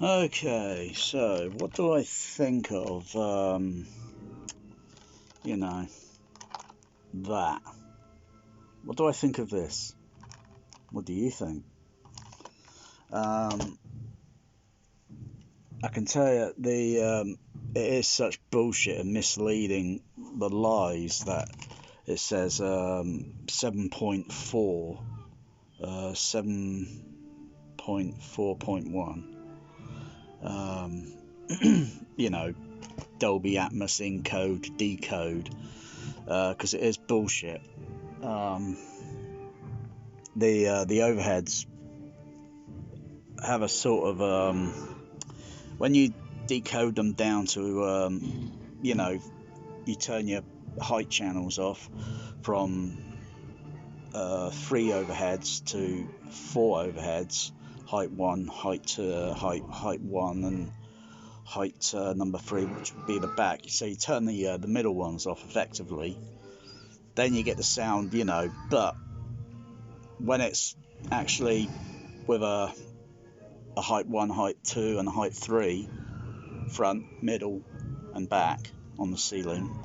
Okay, so what do I think of, you know, that? What do I think of this? What do you think? I can tell you it is such bullshit and misleading, the lies that it says 7.4, 7.4.1. You know, Dolby Atmos encode, decode, because it is bullshit. The overheads have a sort of when you decode them down to you know, you turn your height channels off from 3 overheads to 4 overheads, height 1, height 2, height 1, and height number 3, which would be the back. So you turn the middle ones off effectively, then you get the sound, you know. But when it's actually with a height 1, height 2, and a height 3, front, middle, and back on the ceiling,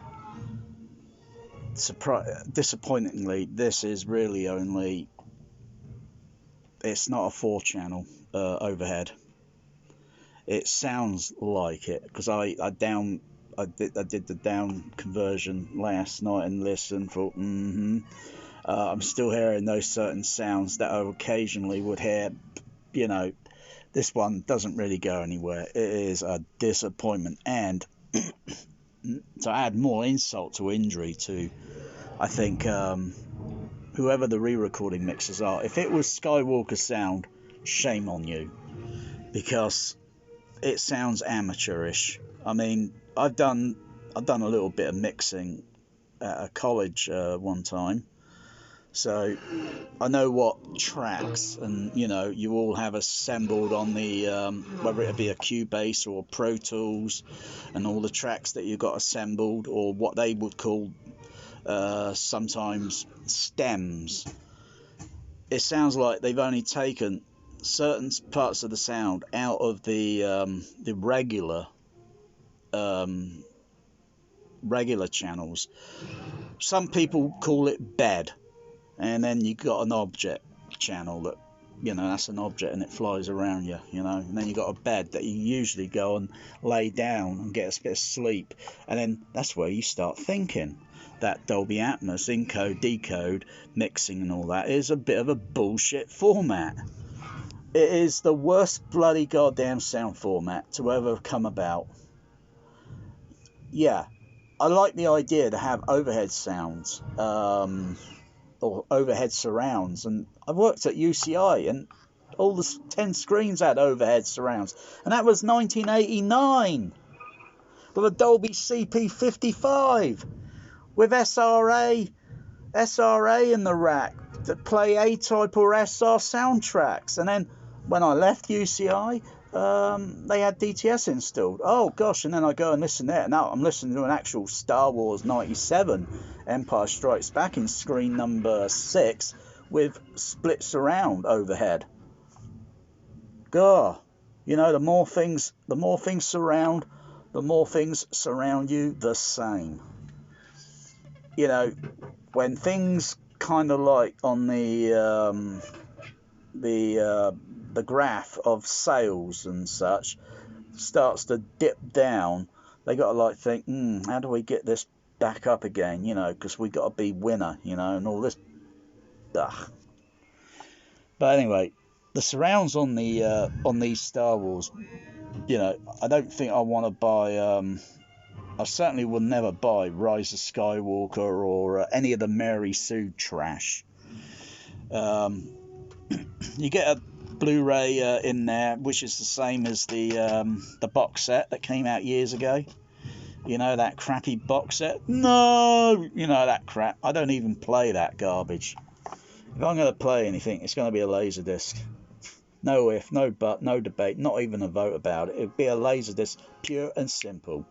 disappointingly, this is really only, it's not a 4-channel overhead. It sounds like it, because I did the down conversion last night and listened for I'm still hearing those certain sounds that I occasionally would hear. You know, this one doesn't really go anywhere. It is a disappointment. And to add more insult to injury to, I think, whoever the re-recording mixers are, if it was Skywalker sound, shame on you, because it sounds amateurish. I mean, I've done a little bit of mixing at a college one time, so I know what tracks, and you know, you all have assembled on the whether it be a Cubase or Pro Tools, and all the tracks that you got assembled, or what they would call sometimes stems. It sounds like they've only taken certain parts of the sound out of the regular channels. Some people call it bed, and then you got an object channel that, you know, that's an object and it flies around you, you know. And then you got a bed that you usually go and lay down and get a bit of sleep, and then that's where you start thinking that Dolby Atmos encode, decode, mixing and all that is a bit of a bullshit format. It is the worst bloody goddamn sound format to ever come about. Yeah, I like the idea to have overhead sounds, or overhead surrounds, and I worked at UCI, and all the 10 screens had overhead surrounds, and that was 1989 with a Dolby CP55 with SRA in the rack to play A-type or SR soundtracks. And then when I left UCI, they had DTS installed. Oh gosh, and then I go and listen there. Now I'm listening to an actual Star Wars 97 Empire Strikes Back in screen number 6 with split surround overhead. God, you know, the more things surround, the more things surround you the same. You know, when things kind of like on the graph of sales and such starts to dip down, they got to like think, how do we get this back up again? You know, because we got to be winner, you know, and all this. Ugh. But anyway, the surrounds on these Star Wars, you know, I don't think I want to buy. I certainly will never buy Rise of Skywalker or any of the Mary Sue trash. You get a Blu-ray in there, which is the same as the box set that came out years ago. You know, that crappy box set? No! You know, that crap. I don't even play that garbage. If I'm going to play anything, it's going to be a Laserdisc. No if, no but, no debate, not even a vote about it. It would be a Laserdisc, pure and simple.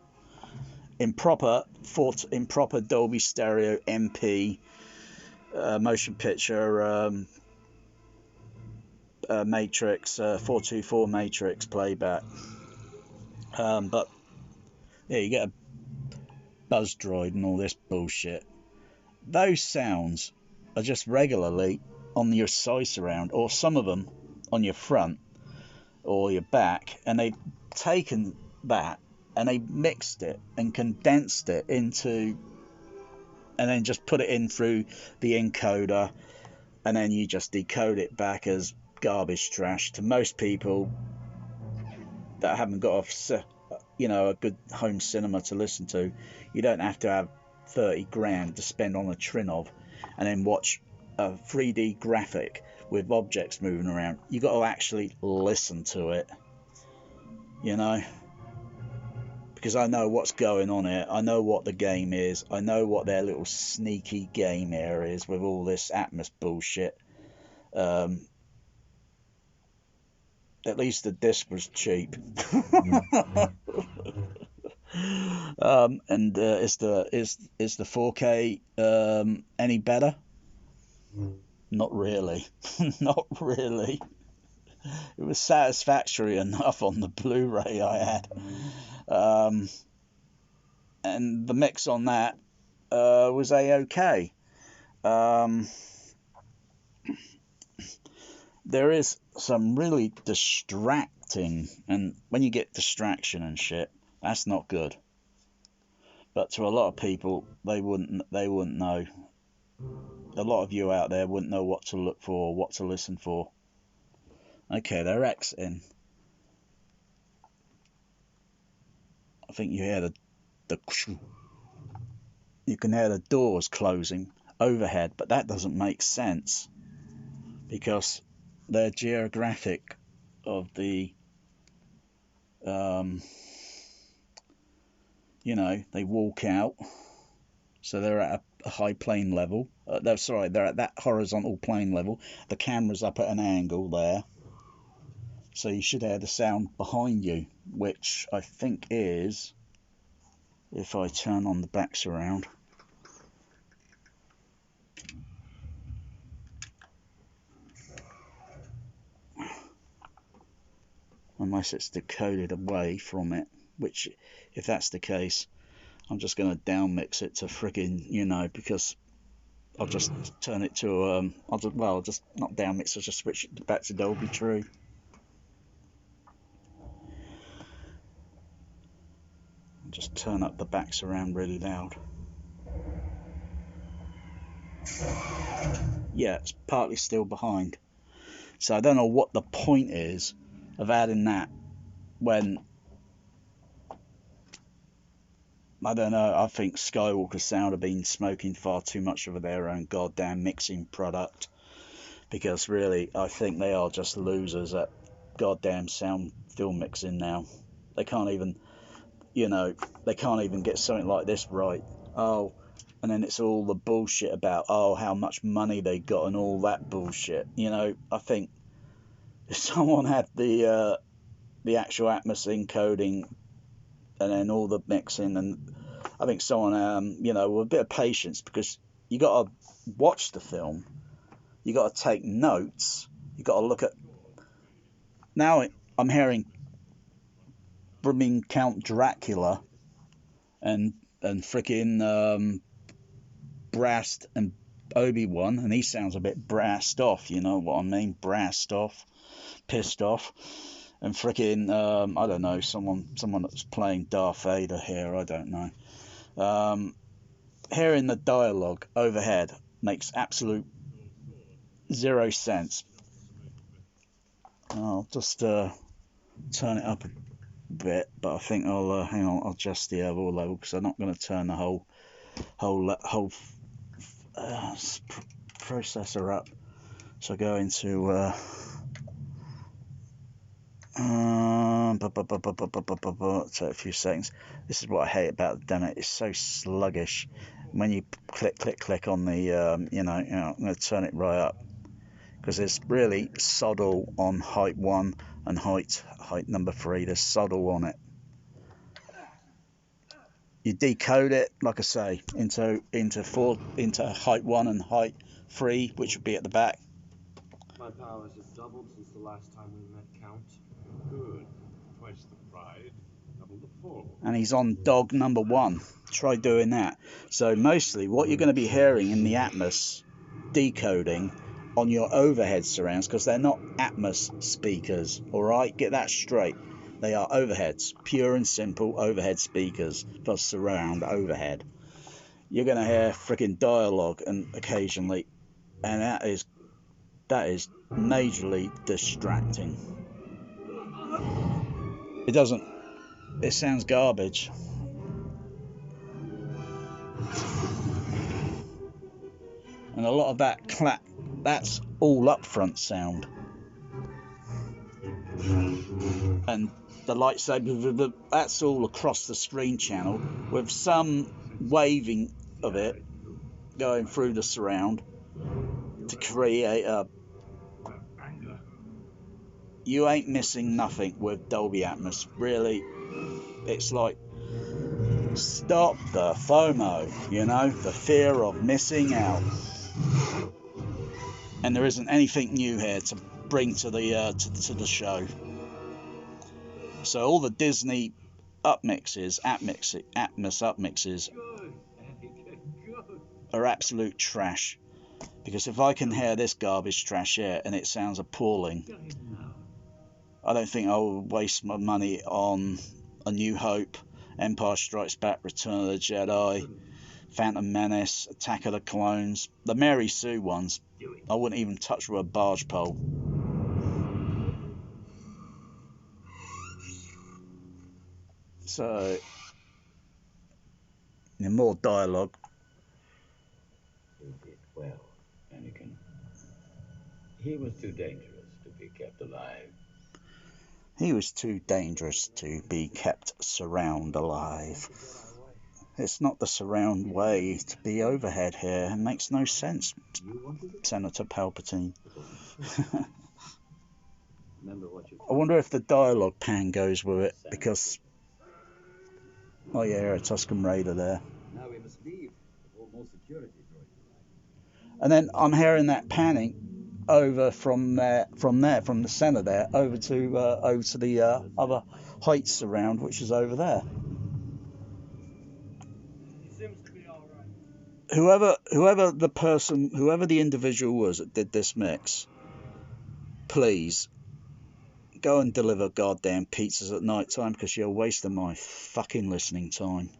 In proper Dolby Stereo MP motion picture matrix, 424 matrix playback. But yeah, you get a buzz droid and all this bullshit. Those sounds are just regularly on your side surround, or some of them on your front or your back, and they've taken that and they mixed it and condensed it into, and then just put it in through the encoder, and then you just decode it back as garbage trash. To most people that haven't got a good home cinema to listen to, you don't have to have 30 grand to spend on a Trinov and then watch a 3D graphic with objects moving around. You got to actually listen to it, because I know what's going on here. I know what the game is. I know what their little sneaky game here is with all this Atmos bullshit. At least the disc was cheap. And is the 4K any better? Not really. Not really. It was satisfactory enough on the Blu-ray I had. And the mix on that was a-okay. There is some really distracting, and when you get distraction and shit, that's not good. But to a lot of people, they wouldn't know. A lot of you out there wouldn't know what to look for, or what to listen for. Okay, they're exiting. I think you hear you can hear the doors closing overhead, but that doesn't make sense because their geographic of the they walk out, so they're at a high plane level. They're at that horizontal plane level. The camera's up at an angle there, so you should hear the sound behind you, which I think is, if I turn on the back surround, unless it's decoded away from it, which, if that's the case, I'm just going to down mix it to friggin', because I'll just turn it to, I'll just not down mix, I'll just switch it back to Dolby True. Just turn up the back surround really loud. Yeah, it's partly still behind. So I don't know what the point is of adding that when, I don't know, I think Skywalker Sound have been smoking far too much of their own goddamn mixing product, because really I think they are just losers at goddamn sound film mixing now. They can't even, they can't even get something like this right. Oh, and then it's all the bullshit about, how much money they got and all that bullshit. I think if someone had the actual Atmos encoding and then all the mixing, and I think someone, with a bit of patience, because you got to watch the film, you got to take notes, you got to look at. Now I'm hearing brimming Count Dracula and freaking Brast and Obi-Wan, and he sounds a bit brassed off, you know what I mean? Brassed off, pissed off. And freaking, I don't know, someone that's playing Darth Vader here, I don't know. Hearing the dialogue overhead makes absolute zero sense. I'll just turn it up a bit, but I think I'll hang on, I'll adjust the overall level, because I'm not going to turn the whole processor up. So I go into take a few seconds. This is what I hate about the demo. It's so sluggish. When you click on the I'm going to turn it right up, because there's really soddle on height 1 and height number 3. There's soddle on it. You decode it, like I say, into height 1 and height 3, which would be at the back. My powers have doubled since the last time we met, Count. Good. Twice the pride, double the fall. And he's on dog number 1. Try doing that. So mostly what you're going to be hearing in the Atmos decoding on your overhead surrounds, because they're not Atmos speakers, all right? Get that straight. They are overheads, pure and simple overhead speakers for surround overhead. You're going to hear freaking dialogue and occasionally, and that is majorly distracting. It sounds garbage. And a lot of that clap, that's all upfront sound. And the lightsaber, that's all across the screen channel, with some waving of it going through the surround to create a... You ain't missing nothing with Dolby Atmos, really. It's like, stop the FOMO, you know, the fear of missing out. And there isn't anything new here to bring to the show. So all the Disney upmixes, Atmos upmixes, are absolute trash. Because if I can hear this garbage trash here and it sounds appalling, I don't think I will waste my money on A New Hope, Empire Strikes Back, Return of the Jedi, Phantom Menace, Attack of the Clones, the Mary Sue ones. I wouldn't even touch with a barge pole. So, more dialogue. You did well, Anakin. He was too dangerous to be kept alive. He was too dangerous to be kept surround alive. It's not the surround way to be overhead here. It makes no sense, Senator Palpatine. I wonder if the dialogue pan goes with it, because... Oh yeah, a Tusken Raider there. Now we must leave. More security. And then I'm hearing that panning over from the center there, over to the other heights surround, which is over there. Seems to be all right. Whoever the individual was that did this mix, please go and deliver goddamn pizzas at night time, because you're wasting my fucking listening time.